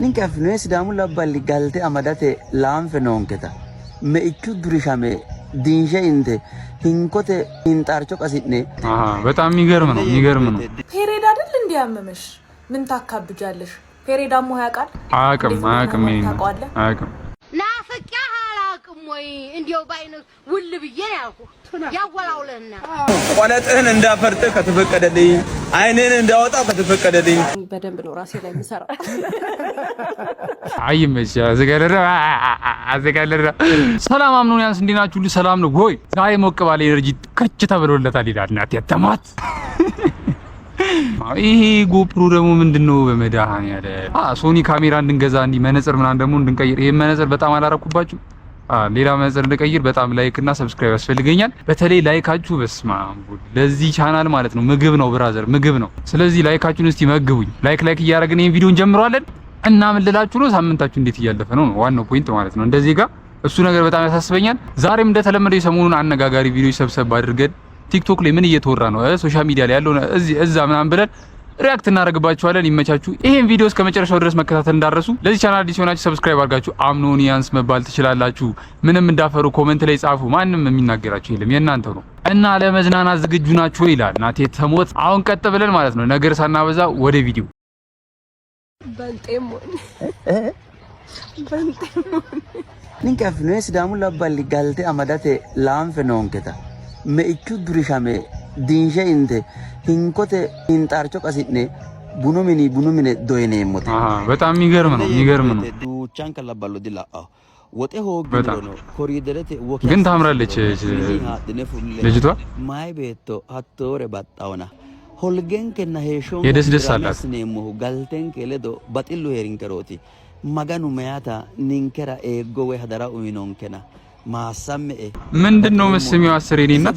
ninka afnues damu labballi galte amadate laanfe noonketa me ichu durishame dinje inte hinkote intarcho qasitne በጣም የሚገርም ነው ፔሬድ አይደል እንዲያመመሽ ምን ታካብጃለሽ ፔሬዳሙ ያቃል አያቅም ናፍቂያ አላቅም ወይ እንዲው ባይነ ውል ብዬ ያልኩ ያወላውለና ቆለጥህን እንዳፈርጥ ከተፈቀደልኝ አይኔን እንዳወጣ ከተፈቀደልኝ በደንብ ነው ራሴ ላይ ምሰራ አይመች አዘጋለራ ሰላም አምኑን ያንስ እንዲናችሁ ሁሉ ሰላም ነው ወይ ዛሬ ሞቅ ባለ ኤነርጂ ከች ተብሎለታል ይላል እናት ያተማት ይሄ ጎፕሮ ደግሞ ምንድነው በመዳሃን ያለ ሶኒ ካሜራ እንድንገዛ እንዲ መነጽር ምናምን ደግሞ እንድንቀይር ይሄ መነጽር በጣም አላረኩባችሁ ሌላ መነጽር እንድቀይር በጣም ላይክ እና ሰብስክራይብ ያስፈልገኛል በተለይ ላይካችሁ በስማ ለዚህ ቻናል ማለት ነው ምግብ ነው ብራዘር ምግብ ነው ስለዚህ ላይካችሁን እስቲ መግቡኝ ላይክ እያደረግን ይሄን ቪዲዮ እንጀምራለን እና ምን ልላችሁ ነው ሳምንታችሁ እንዴት እያለፈ ነው ዋናው ፖይንት ማለት ነው እንደዚህ ጋር እሱ ነገር በጣም ያሳስበኛል ዛሬም እንደተለመደው የሰሞኑን አነጋጋሪ ቪዲዮ ሰብሰብ አድርገን ቲክቶክ ላይ ምን እየተወራ ነው ሶሻል ሚዲያ ላይ ያለው እዛ ምናምን ብለን ሪአክት እናደርግባችኋለን ይመቻችሁ ይሄን ቪዲዮ እስከ መጨረሻው ድረስ መከታተል እንዳረሱ ለዚህ ቻናል አዲስ ሆናችሁ ሰብስክራይብ አድርጋችሁ አምኖኒያንስ መባል ትችላላችሁ ምንም እንዳፈሩ ኮሜንት ላይ ጻፉ ማንንም የሚናገራችሁ የለም የእናንተው ነው እና ለመዝናናት ዝግጁ ናችሁ ይላል ናቴ ተሞት አሁን ቀጥ ብለን ማለት ነው ነገር ሳናበዛ ወደ ቪዲዮ በልጤሞን ninka afnues damu labballi galte amadate laanfe noonketa me ichu durishame dinje inte hinkote intarcho qasitne bunumine doyeneemmote በጣም የሚገርም ነው ዱቻን ከላባሉ ዲላ ወጤ ሆግኖ ኮሪደረቴ ወኪ ግን ታምራለች ልጅቷ ማይ ቤቶ አቶሬ ባጣውና ሆልገን ከና ሄሾ የደስ አላት ነሙ ጋልተን ከለዶ ባጥሉ ሄሪንከሮቲ maganu meata ninkera ego we hadara uinonkena ማሳመኤ ምንድነው መስሚው አስሬኒና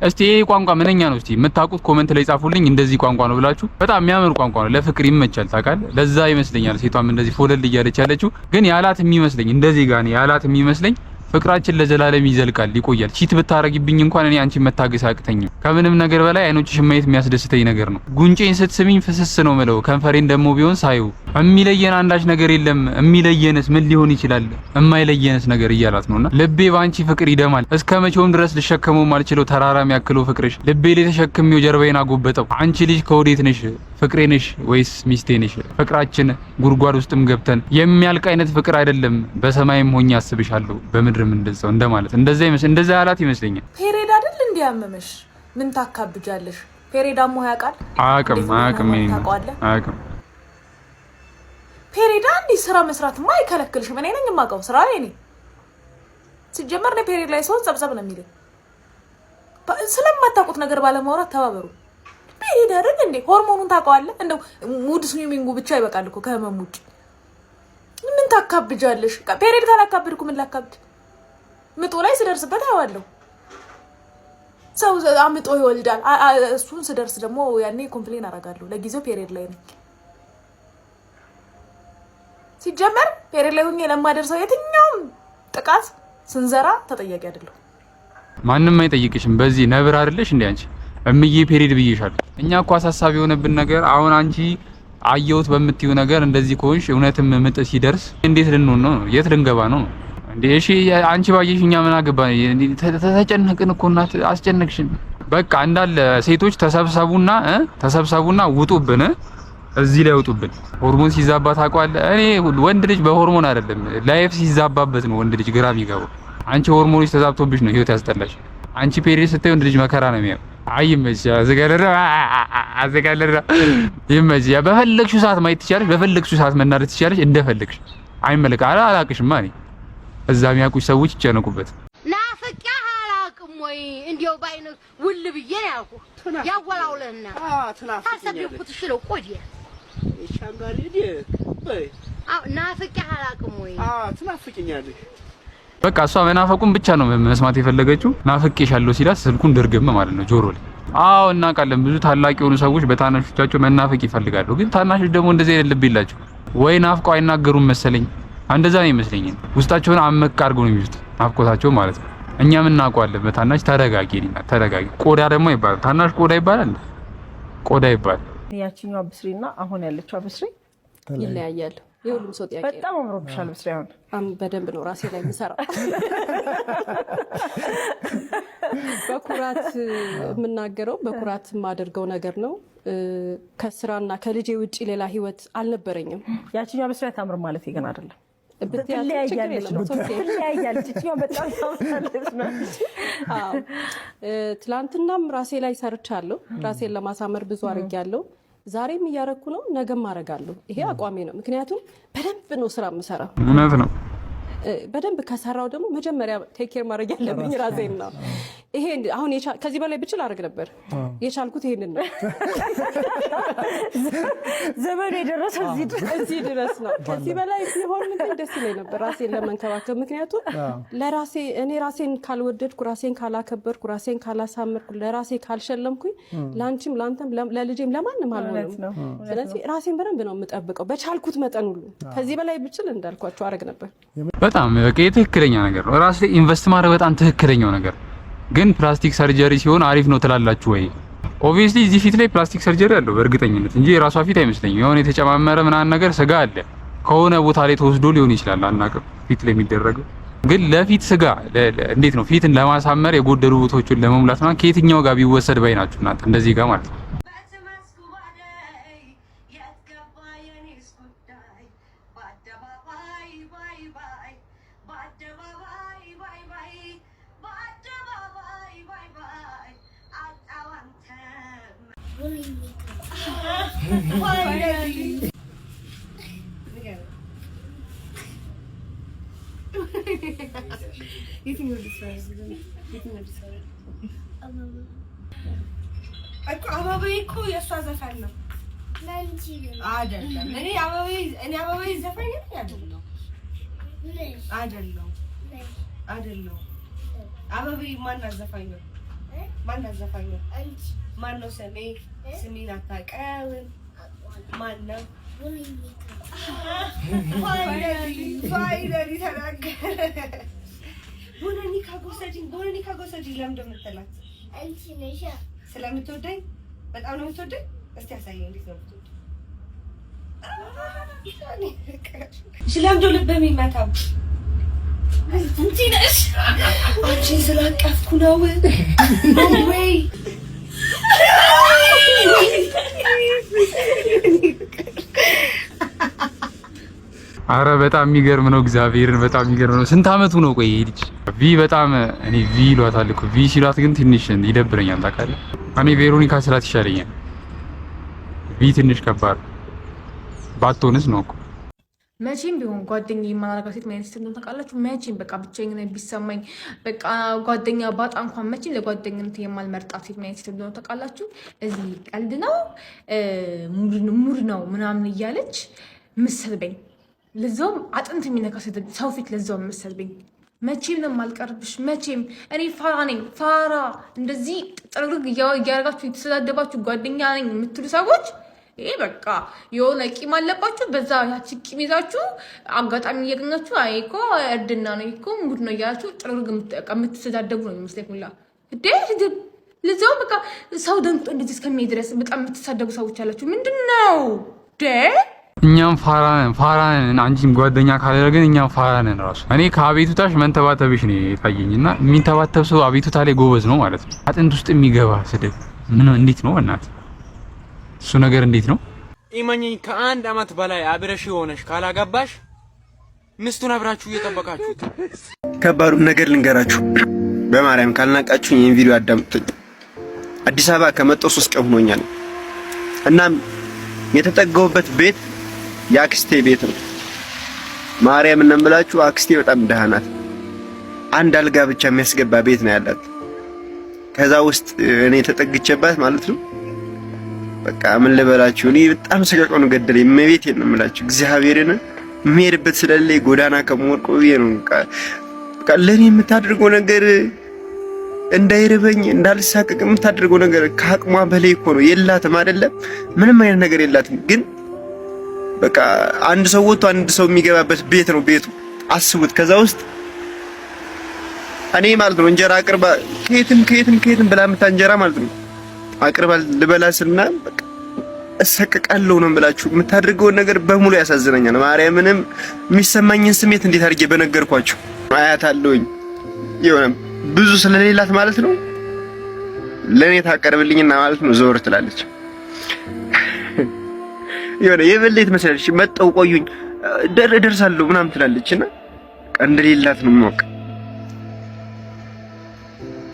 እስቲ ይሄ ቋንቋ ምንኛ ነው እስቲ የምታውቁት ኮሜንት ላይ ጻፉልኝ እንደዚህ ቋንቋ ነው ብላችሁ በጣም የሚያምር ቋንቋ ነው ለፍቅር ይመቻል ታውቃለህ ለዛ ይመስለኛል ሴቷም እንደዚህ ፎለል እያለች ያለችው ግን ያላት የሚመስለኝ እንደዚህ ጋር ነው ያላት የሚመስለኝ ፍቅራችን ለዘላለም ይዘልቃል ይቆያል ቺት ብታረጊብኝ እንኳን እኔ አንቺ መታገስ አቅተኝም ከምንም ነገር በላይ አይኖችሽ ማየት የሚያስደስተኝ ነገር ነው ጉንጬን ስትስሚኝ ፍስስ ነው ምለው ከንፈሬን ደግሞ ቢሆን ሳዩ የሚለየን አንዳች ነገር የለም የሚለየንስ ምን ሊሆን ይችላል የማይለየንስ ነገር እያላት ነውና ልቤ ባንቺ ፍቅር ይደማል እስከመቼውም ድረስ ልሸከመው ማልችለው ተራራም ያክለው ፍቅርሽ ልቤ ላይ ተሸክሜው ጀርባዬን አጎበጠው አንቺ ልጅ ከወዴት ነሽ ፍቅሬ ነሽ ወይስ ሚስቴ ነሽ ፍቅራችን ጉርጓድ ውስጥም ገብተን የሚያልቅ አይነት ፍቅር አይደለም በሰማይም ሆኜ አስብሻለሁ በምድርም እንደዛው እንደማለት እንደዛ ያላት ይመስለኛል ፔሬድ አይደል እንዲያመመሽ ምን ታካብጃለሽ ፔሬዳሙ ያቃል አያቅም ፔሬዳ እንዲ ስራ መስራት ማይከለክልሽ ምን አይነኝ ማቀው ስራ እኔ ሲጀመር ነው ፔሬድ ላይ ሰው ጸብጸብ ነው የሚለው ስለማታውቁት ነገር ባለማውራት ተባበሩ ፔሬድ አይደል እንዴ ሆርሞኑን ታውቀዋለህ እንደው ሙድ ስዊሚንጉ ብቻ ይበቃል እኮ ከህመም ውጭ ምን ታካብጃለሽ ፔሬድ ካላካብድኩ ምን ላካብድ ምጦ ላይ ስደርስበት አይዋለሁ ሰው አምጦ ይወልዳል እሱን ስደርስ ደግሞ ያኔ ኮምፕሌን አደርጋለሁ ለጊዜው ፔሬድ ላይ ነኝ ሲጀመር ፔሬድ ላይ ሆኜ ለማደርሰው የትኛውም ጥቃት ስንዘራ ተጠያቂ አይደለሁ ማንንም አይጠይቅሽም በዚህ ነብር አይደለሽ እንዴ አንቺ እምዬ ፔሬድ ብዬሻለሁ እኛ እኮ አሳሳቢ የሆነብን ነገር አሁን አንቺ አየውት በመትዩ ነገር እንደዚህ ኮንሽ እውነትም ምጥ ሲደርስ እንዴት ልንሆን ነው የት ልንገባ ነው እንዴ እሺ አንቺ ባየሽኛ ምን አገባ ተጨነቅን እኮ እናት አስጨነቅሽን በቃ እንዳለ ሴቶች ተሰብሰቡና ውጡብን እዚህ ላይ ውጡብን ሆርሞን ሲዛባ ታውቃለህ እኔ ወንድ ልጅ በሆርሞን አይደለም ላይፍ ሲዛባበት ነው ወንድ ልጅ ግራ የሚገባው አንቺ ሆርሞኖች ተዛብቶብሽ ነው ህይወት ያስጠላሽ አንቺ ፔሬድ ስትይ ወንድ ልጅ መከራ ነው የሚያው አይመች አዘጋለራ ይመች በፈለግሽው ሰዓት ማየት ትችያለሽ በፈለግሽው ሰዓት መናደድ ትችያለሽ እንደፈለግሽ አይመለካ አላቅሽማ እኔ እዛ የሚያውቁሽ ሰዎች ይጨነቁበት ናፍቂያ አላቅም ወይ እንዲው ባይነ ውል ብዬ ያልኩ ያወላውለና ታሰብኩት ሽለው ቆዲያ ሻንጋሪ ዲ ናፍቂያ አላቅም ወይ ትናፍቂኛለሽ በቃ እሷ መናፈቁን ብቻ ነው መስማት የፈለገችው ናፍቄሻለሁ ሲላት ስልኩን ድርግም ማለት ነው ጆሮ ላይ አዎ እናውቃለን ብዙ ታላቅ የሆኑ ሰዎች በታናሾቻቸው መናፈቅ ይፈልጋሉ ግን ታናሾች ደግሞ እንደዚህ አይነት ልብ የላቸው ወይ ናፍቀው አይናገሩም መሰለኝ እንደዛ ነው ይመስለኛል ውስጣቸውን አመቅ አድርገው ነው የሚይዙት ናፍቆታቸው ማለት ነው እኛም እናውቀዋለን በታናሽ ተረጋጊ ቆዳ ደግሞ ይባላል ታናሽ ቆዳ ይባላል ቆዳ ይባላል ያቺኛው አብስሪና አሁን ያለችው አብስሪ ይለያያል የሁሉም ሰው ጥያቄ በጣም አምሮብሻል ብስራውን በደንብ ነው ራሴ ላይ የምሰራው በኩራት የምናገረው በኩራት የማደርገው ነገር ነው ከስራና ከልጄ ውጪ ሌላ ህይወት አልነበረኝም ያቺኛው ብስራ ታምር ማለት ይገና አይደለም ትላንትናም ራሴ ላይ ሰርቻለሁ ራሴን ለማሳመር ብዙ አድርጌያለሁ ዛሬም እያረኩ ነው ነገም አደርጋለሁ ይሄ አቋሜ ነው ምክንያቱም በደንብ ነው ስራ የምሰራው እውነት ነው በደንብ ከሰራው ደግሞ መጀመሪያ ቴክ ኬር ማድረግ ያለብኝ ራሴን ነው ይሄ አሁን ከዚህ በላይ ብችል አድርግ ነበር የቻልኩት ይሄንን ነው ዘመኑ የደረሰው እዚህ ድረስ ነው ከዚህ በላይ ቢሆን ምን ደስ ይለኝ ነበር ራሴን ለመንከባከብ ምክንያቱም ለራሴ እኔ ራሴን ካልወደድኩ ራሴን ካላከበርኩ ራሴን ካላሳመርኩ ለራሴ ካልሸለምኩኝ ላንቺም ላንተም ለልጄም ለማንም አልሆነም ስለዚህ ራሴን በደንብ ነው የምጠብቀው በቻልኩት መጠን ሁሉ ከዚህ በላይ ብችል እንዳልኳችሁ አድርግ ነበር በጣም በቃ ትክክለኛ ነገር ነው ራስ ላይ ኢንቨስት ማድረግ በጣም ትክክለኛው ነገር ግን ፕላስቲክ ሰርጀሪ ሲሆን አሪፍ ነው ትላላችሁ ወይ ኦብቪየስሊ እዚህ ፊት ላይ ፕላስቲክ ሰርጀሪ አለው በእርግጠኝነት እንጂ የራሷ ፊት አይመስለኝም የሆነ የተጨማመረ ምናን ነገር ስጋ አለ ከሆነ ቦታ ላይ ተወስዶ ሊሆን ይችላል አናውቅም ፊት ላይ የሚደረገው ግን ለፊት ስጋ እንዴት ነው ፊትን ለማሳመር የጎደሉ ቦታዎችን ለመሙላት ነው ከየትኛው ጋር ቢወሰድ ባይ ናችሁ እናንተ እንደዚህ ጋር ማለት ነው አባባዬ እኮ የእሷ ዘፈን ነው አይደለም እኔ አባባዬ ዘፈን አይደለም አባባዬ ማን አዘፋኝ ነው ማን ነው ስሜን አታውቅም ማን ነው ፋይናሊ ተናገረ ቦነኒካ ጎሰጂኝ ለምን እንደምትላት አንቺ ነሽ ስለምትወደኝ በጣም ነው የምትወደኝ እስቲ አሳየኝ እንዴት ነው የምትወደኝ ስለምዶ ልብ የሚመታው አንቺ ነሽ አንቺን ስላቀፍኩ ነው ወይ አረ በጣም የሚገርም ነው እግዚአብሔርን በጣም የሚገርም ነው ስንት አመቱ ነው ቆይ ልጅ ቪ በጣም እኔ ቪ ይሏታል እኮ ቪ ሲሏት ግን ትንሽ ይደብረኛል ታውቃለህ እኔ ቬሮኒካ ስላት ይሻለኛል ቪ ትንሽ ከባድ ባትሆንስ ነው እኮ መቼም ቢሆን ጓደኛዬ የማላረጋ ሴት ማለት ነው ታውቃላችሁ መቼም በቃ ብቻዬን ቢሰማኝ በቃ ጓደኛ ባጣ እንኳን መቼም ለጓደኝነት የማልመርጣት ሴት ማለት ነው ታውቃላችሁ እዚህ ቀልድ ነው ሙድ ነው ምናምን እያለች ምሰልበኝ ለዛውም አጥንት የሚነካ ሰው ፊት ለዛውም ምሰልበኝ መቼም ነው የማልቀርብሽ መቼም እኔ ፋራ ነኝ ፋራ እንደዚህ ጥርግርግ እያደረጋችሁ የተሰዳደባችሁ ጓደኛ ነኝ የምትሉ ሰዎች ይሄ በቃ የሆነ ቂም አለባችሁ በዛ ያቺ ቂም ይዛችሁ አጋጣሚ እያገኛችሁ አይ እኮ እርድና ነው እኮ ሙድ ነው እያላችሁ ጥርግርግ የምትሰዳደቡ ነው የሚመስለኝ ሁላ ለዛውም በቃ ሰው ደንጦ እንደዚህ እስከሚሄድ ድረስ በጣም የምትሳደቡ ሰዎች አላችሁ ምንድነው እኛም ፋራነን አንቺም ጓደኛ ካደረገን እኛም ፋራነን ራሱ እኔ ከአቤቱታሽ መንተባተብሽ ነው የታየኝና የሚንተባተብ ሰው አቤቱታ ላይ ጎበዝ ነው ማለት ነው አጥንት ውስጥ የሚገባ ስድብ ምን እንዴት ነው እናት እሱ ነገር እንዴት ነው ኢማኝ ከአንድ አመት በላይ አብረሽ ሆነሽ ካላገባሽ ምስቱን አብራችሁ እየጠበቃችሁት ከባዱን ነገር ልንገራችሁ በማርያም ካልናቃችሁ ይሄን ቪዲዮ አዳምጡኝ አዲስ አበባ ከመጣሁ 3 ቀን ሆኖኛል እናም የተጠጋሁበት ቤት የአክስቴ ቤት ነው ማርያም እናምላችሁ አክስቴ በጣም ደሃ ናት አንድ አልጋ ብቻ የሚያስገባ ቤት ነው ያላት ከዛ ውስጥ እኔ ተጠግቼባት ማለት ነው በቃ ምን ልበላችሁ እኔ በጣም ሰቀቀኑ ገደለኝ መቤቴን ነው የምላችሁ እግዚአብሔርን የምሄድበት ስለሌለኝ ጎዳና ከመወርቆ ነው በቃ ለኔ የምታደርገው ነገር እንዳይርበኝ እንዳልሳቀቅ የምታደርገው ነገር ከአቅሟ በላይ እኮ ነው የላትም አይደለም ምንም አይነት ነገር የላትም ግን በቃ አንድ ሰው ወጥቶ አንድ ሰው የሚገባበት ቤት ነው ቤቱ አስቡት ከዛ ውስጥ እኔ ማለት ነው እንጀራ አቅርባ ከየትም ብላ የምታንጀራ ማለት ነው አቅርባ ልበላ ስልና በቃ እሰቀቃለሁ ነው የምላችሁ። የምታደርገውን ነገር በሙሉ ያሳዝነኛል። ማርያምንም የሚሰማኝን ስሜት እንዴት አድርጌ በነገርኳችሁ። አያታለሁኝ የሆነ ብዙ ስለሌላት ማለት ነው ለኔ ታቀርብልኝና ማለት ነው ዞር ትላለች። የሆነ የበለይት መሰለሽ መጣው ቆዩኝ ደርሳለሁ ምናምን ትላለችና እንደሌላት ነው የማውቅ።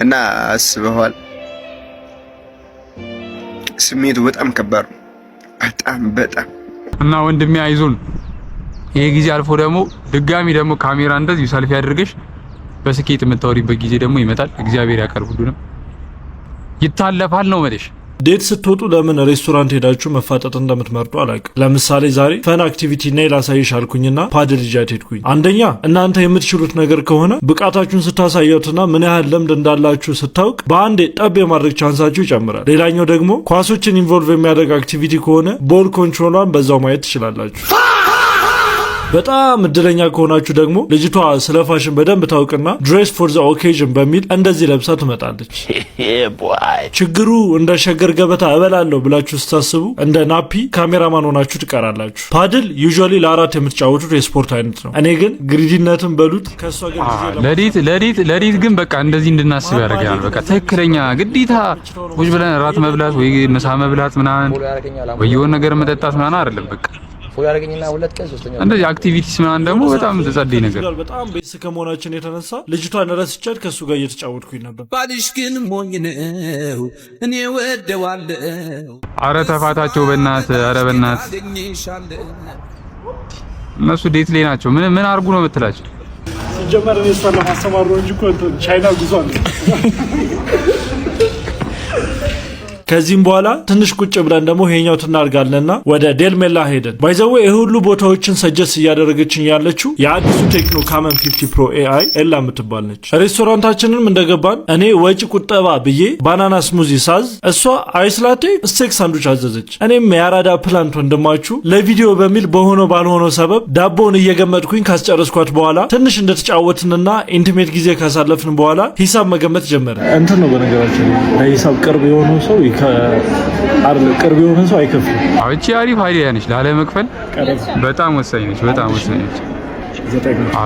እና አስበዋል ስሜቱ በጣም ከባድ ነው። በጣም እና ወንድሜ አይዞን። ይሄ ጊዜ አልፎ ደግሞ ድጋሚ ደግሞ ካሜራ እንደዚህ ሰልፊ አድርገሽ በስኬት የምታወሪበት ጊዜ ደግሞ ይመጣል። እግዚአብሔር ያቀርብ፣ ሁሉንም ይታለፋል ነው ማለት። ዴት ስትወጡ ለምን ሬስቶራንት ሄዳችሁ መፋጠጥ እንደምትመርጡ አላውቅም። ለምሳሌ ዛሬ ፈን አክቲቪቲ ነይ ላሳይሽ አልኩኝና ፓድል ይዣት ሄድኩኝ። አንደኛ እናንተ የምትችሉት ነገር ከሆነ ብቃታችሁን ስታሳያቱና ምን ያህል ልምድ እንዳላችሁ ስታውቅ በአንዴ ጠብ የማድረግ ቻንሳችሁ ይጨምራል። ሌላኛው ደግሞ ኳሶችን ኢንቮልቭ የሚያደርግ አክቲቪቲ ከሆነ ቦል ኮንትሮሏን በዛው ማየት ትችላላችሁ። በጣም እድለኛ ከሆናችሁ ደግሞ ልጅቷ ስለ ፋሽን በደንብ ታውቅና ድሬስ ፎር ዘ ኦኬዥን በሚል እንደዚህ ለብሳ ትመጣለች። ችግሩ እንደ ሸገር ገበታ እበላለሁ ብላችሁ ስታስቡ እንደ ናፒ ካሜራማን ሆናችሁ ትቀራላችሁ። ፓድል ዩዥዋሊ ለአራት የምትጫወቱት የስፖርት አይነት ነው። እኔ ግን ግሪዲነትን በሉት ከሷ ጋር ለዲት ግን በቃ እንደዚህ እንድናስብ ያደርገናል። በቃ ትክክለኛ ግዴታ ቁጭ ብለን እራት መብላት ወይ ምሳ መብላት ምናምን ወይ የሆነ ነገር መጠጣት ምናምን አይደለም። በቃ እንደዚህ አክቲቪቲስ ምናምን ደግሞ በጣም ተጸደይ ነገር። በጣም ቤተሰብ ከመሆናችን የተነሳ ልጅቷን ረስቻት ከሱ ጋር እየተጫወትኩኝ ነበር። ባልሽ ግን ሞኝ ነው እኔ ወደዋለሁ። አረ ተፋታቸው በእናት። አረ በእናት እነሱ ዴት ላይ ናቸው። ምን አርጉ ነው የምትላቸው? ሲጀመር እኔ እሷን ለማስተማር ነው እንጂ እኮ ቻይና ጉዞ አለ። ከዚህም በኋላ ትንሽ ቁጭ ብለን ደግሞ ይሄኛው ትናርጋለንና ወደ ዴልሜላ ሄደን ባይዘው ይሄ ሁሉ ቦታዎችን ሰጀስ እያደረገችኝ ያለችው የአዲሱ ቴክኖ ካመን 50 ፕሮ ኤአይ ኤላ የምትባል ነች። ሬስቶራንታችንንም እንደገባን እኔ ወጪ ቁጠባ ብዬ ባናና ስሙዚ ሳዝ እሷ አይስላቴ ስቴክ ሳንዱች አዘዘች። እኔም የአራዳ ፕላንት ወንድማችሁ ለቪዲዮ በሚል በሆነው ባልሆነው ሰበብ ዳቦውን እየገመጥኩኝ ካስጨረስኳት በኋላ ትንሽ እንደተጫወትንና ኢንቲሜት ጊዜ ካሳለፍን በኋላ ሂሳብ መገመት ጀመረ። እንትን ነው በነገራችን ለሂሳብ ቅርብ የሆነው ሰው ቅርብ የሆነ ሰው አይከፍልም። እቺ አሪፍ አይዲያ ነች። ላለመክፈል በጣም ወሳኝ ነች።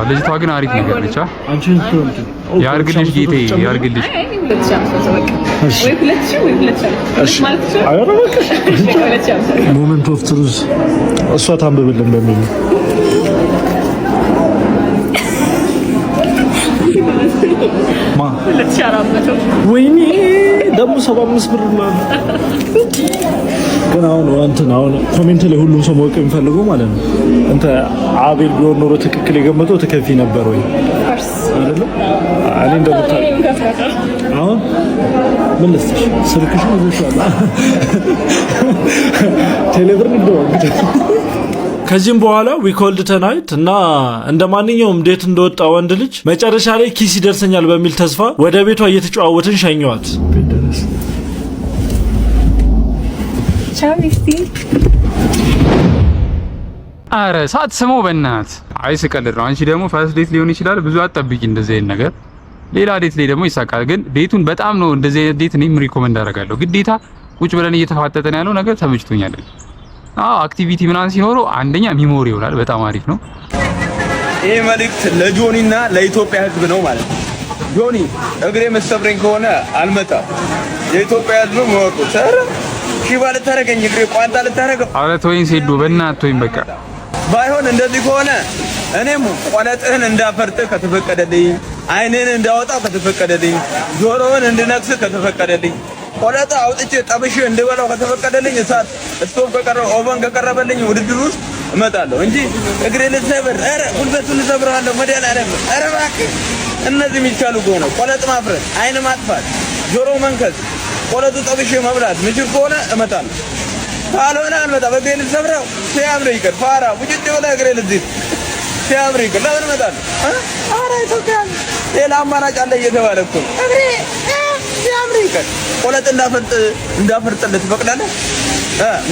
ልጅቷ ግን አሪፍ ነገር ነች። ያርግልሽ ጌቴ ያርግልሽ። ሞመንት ኦፍ ትሩዝ እሷ ታንብብልን በሚል ወይኔ ደግሞ 75 ብር ነው። ግን አሁን ኮሜንት ላይ ሁሉም ሰው ማወቅ የሚፈልገው ማለት ነው እንተ አቤል ቢሆን ኖሮ ትክክል የገመተው ትከፊ ነበር ወይ አይደል? እኔ እንደምታውቀው አሁን ምን ልስጥሽ? ስልክሽ ነው ይዟል ቴሌብር ነው። ከዚህም በኋላ ዊ ኮልድ ተናይት እና እንደ ማንኛውም ዴት እንደወጣ ወንድ ልጅ መጨረሻ ላይ ኪስ ይደርሰኛል በሚል ተስፋ ወደ ቤቷ እየተጨዋወትን ሸኘዋት። አረ ሳትስመው በእናት አይስቀልድ ነው። አንቺ ደግሞ ፈርስት ዴት ሊሆን ይችላል ብዙ አትጠብቂ እንደዚህ አይነት ነገር። ሌላ ዴት ላይ ደግሞ ይሳካል። ግን ዴቱን በጣም ነው እንደዚህ አይነት ዴት እኔም ሪኮመንድ አደርጋለሁ። ግዴታ ቁጭ ብለን እየተፋጠጠን ያለው ነገር ተመችቶኛል። አክቲቪቲ ምናምን ሲኖረው አንደኛ ሚሞሪ ይሆናል። በጣም አሪፍ ነው። ይሄ መልእክት ለጆኒና ለኢትዮጵያ ሕዝብ ነው ማለት ነው። ጆኒ እግሬ መስተብረኝ ከሆነ አልመጣም። የኢትዮጵያ ሕዝብ ወቁ ሰር ሺባ ልታረገኝ እግሬ ቋንጣ ልታረገው። አረ ተወይን ሴዶ በእናትህ ተወይን በቃ። ባይሆን እንደዚህ ከሆነ እኔም ቆለጥህን እንዳፈርጥህ ከተፈቀደልኝ፣ አይንህን እንዳወጣው ከተፈቀደልኝ፣ ጆሮህን እንድነክስ ከተፈቀደልኝ፣ ቆለጣ አውጥቼ ጠብሼ እንድበላው ከተፈቀደልኝ እሳት ስቶቭ ከቀረበ ኦቨን ከቀረበልኝ ውድድር ውስጥ እመጣለሁ እንጂ እግሬ ልሰብር፣ ኧረ ጉልበቱን ልሰብረዋለሁ መድኃኒዓለም፣ ኧረ እባክህ። እነዚህ የሚቻሉ ከሆነ ቆለጥ ማፍረት፣ አይን ማጥፋት፣ ጆሮ መንከስ፣ ቆለጡ ጠብሼ መብላት ምችል ከሆነ እመጣለሁ። ካልሆነ አልመጣም። እግሬ ልሰብረው ሲያምር ይቅር ፋራ ውጭጭ ብለህ እግሬ ልዝት ሲያምር ይቅር ለምን እመጣለሁ? ኧረ ኢትዮጵያ ሌላ አማራጭ አለ እየተባለ እኮ እግሬ ሲያምር ይቅር ቆለጥ እንዳፈርጥልህ ትፈቅዳለህ?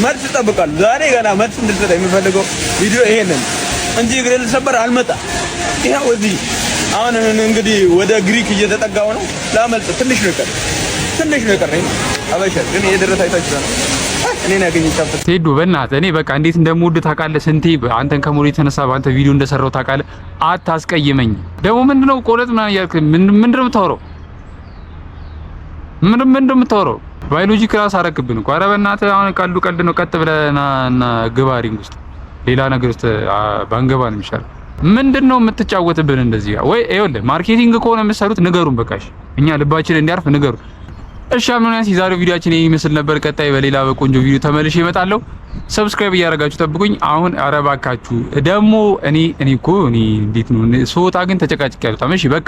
መልስ እጠብቃለሁ። ዛሬ ገና መልስ እንድትሰጠኝ የምፈልገው ቪዲዮ ይሄንን እንጂ እግሬ ልሰበር አልመጣም። ይኸው እዚህ አሁን እንግዲህ ወደ ግሪክ እየተጠጋው ነው። ላመልጥ ትንሽ ነው የቀረኝ። አበሻ ግን የደረሰ አይታችኋል። እኔን ያገኝ ጨፍጥ ቴዶ በእናትህ እኔ በቃ እንዴት እንደምወድ ታውቃለህ። ስንቴ አንተን ከሞሪ የተነሳ በአንተ ቪዲዮ እንደሰራው ታውቃለህ። አታስቀይመኝ። ደግሞ ምንድነው ቆለጥ ምናምን እያልክ ምንድነው የምታወራው? ምንድነው የምታወራው? ባዮሎጂ ክላስ አረክብን እኮ። ኧረ በእናትህ አሁን ቀልድ ነው። ቀጥ ብለህና ግባ ሪንግ ውስጥ ሌላ ነገር ውስጥ ባንገባ ነው የሚሻለው። ምንድነው የምትጫወትብን እንደዚህ? ወይ ይኸውልህ ማርኬቲንግ ከሆነ የምትሰሩት ንገሩን በቃሽ። እኛ ልባችን እንዲያርፍ ንገሩን። እሺ አምናንስ የዛሬው ቪዲዮአችን ይመስል ነበር። ቀጣይ በሌላ በቆንጆ ቪዲዮ ተመልሼ እመጣለሁ። ሰብስክራይብ እያደረጋችሁ ጠብቁኝ። አሁን አረባካችሁ ደግሞ እኔ እኮ እንዴት ነው ሶታ ግን ተጨቃጭቄያለሁ። እሺ በቃ